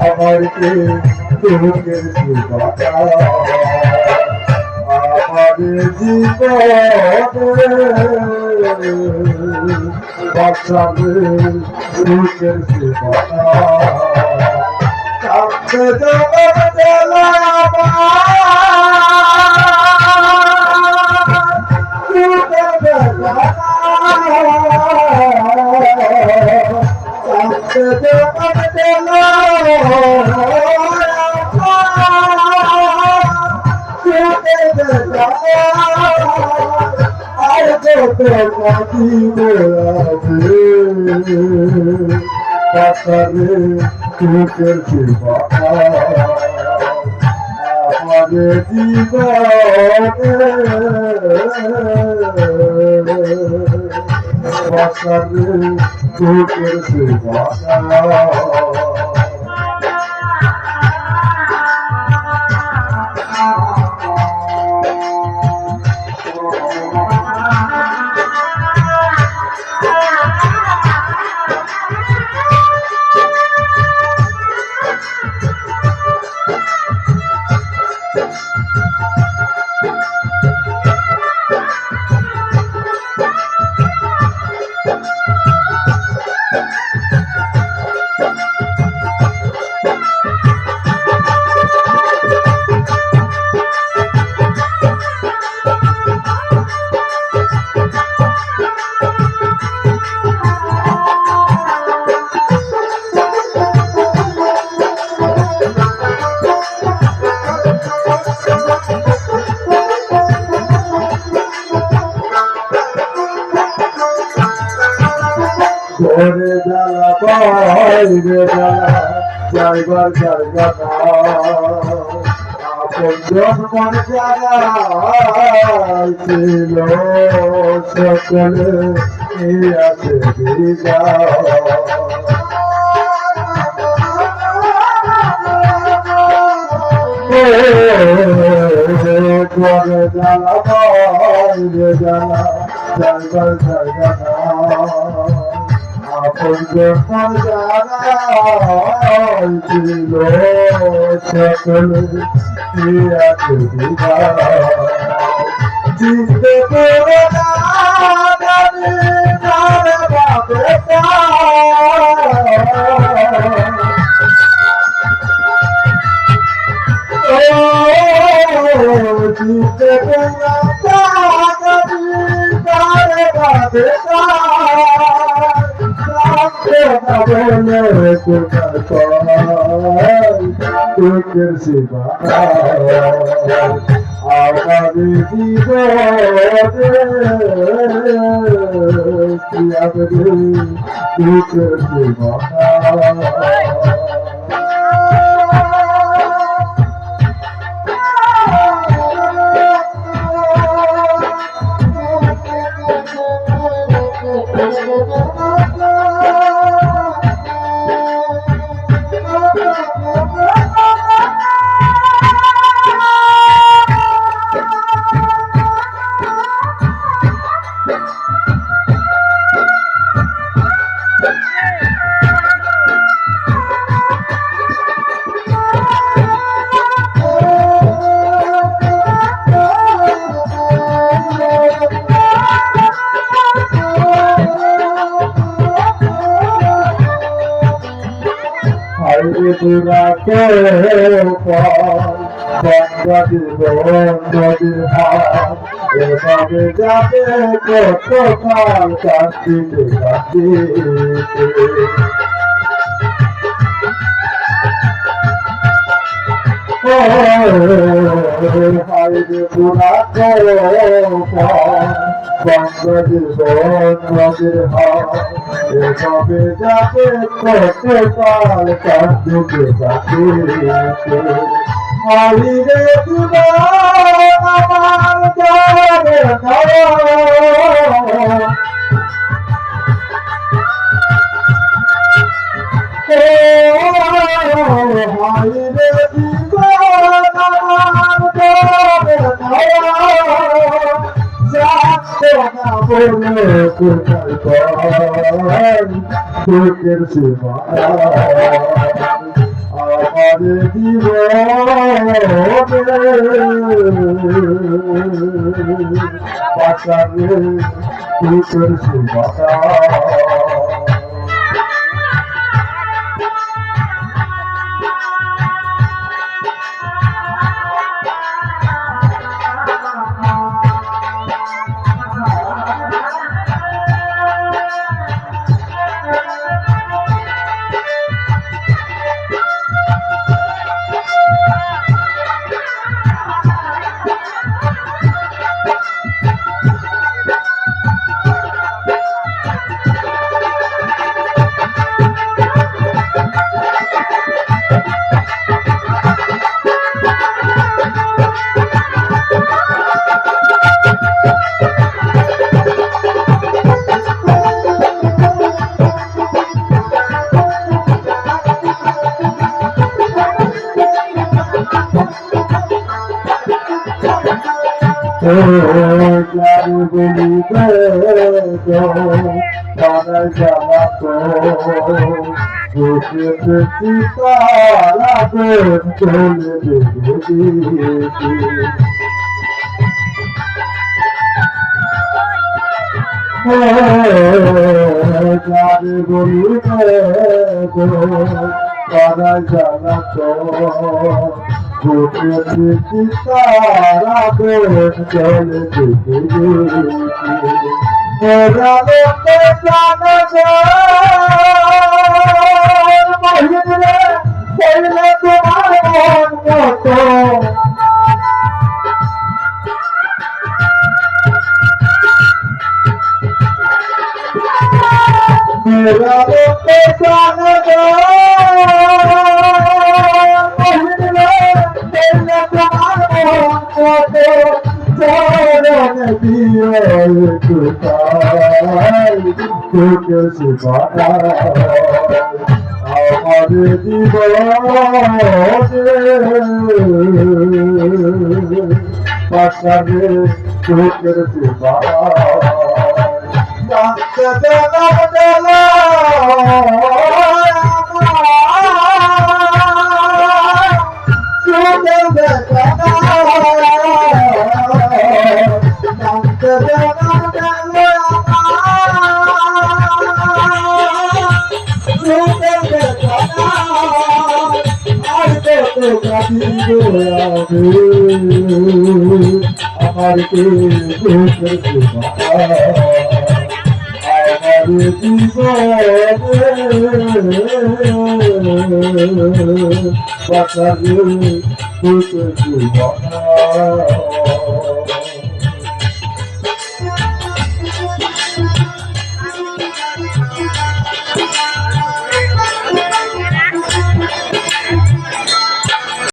আমার কে তোকের আমাদের জীবনে বাচ্চাদের তোকের কাছে জগৎ আমাদের জীবনে তোকের সেবা ঘরে জ্বালা বাইরে জ্বালা যাইবার জায়গা আপন জন্মন ছিল সকলে আছে দিদা ঘরে জ্বালা বাইরে জ্বালা যাইবার জায়গা আপন যখন ছিল সকলে আছে দিদা চিনতে পারে না চিনতে তোকের সেবা আমাদের জীবনে তোকের সেবা তোরা গঙ্গা নদীর এভাবে যাবে কত কাল কাশিতে কাশিতে হাইরে তোরা গঙ্গা নদীর এভাবে যাবে কত কাল কাশিতে কাশিতে হাইরে তোরা আমার মাইরে জীবন আমার করে জানতো না বলে কোথায় পাই দুঃখের সীমা আমার জীবনে বাঁচাবে দুঃখের সীমা যার বলিবে তারা জ্বালাতো বুকেতে চিতারাবে চলে দেখে যার বলিবে তারা জ্বালাতো বুকেতে চিতারাবে চলে দেখে মেরা লোকে জানা যায় মহিলে কইলে তোমার মন মতো মেরা লোকে জানা যায় মহিলে কইলে তোমার মন মতো চরণ দিও কোথায় তোকে শিবানা আমার জীবনে বাঁচাবে তোকে শিবানা জানতে দিলাম দিলা সুখের বেদনা জানতে দিলাম দিলা সুখের বেদনা আর কত কাঁদিবে আমার কে সুখের বেদনা জীবনে বাঁচাবে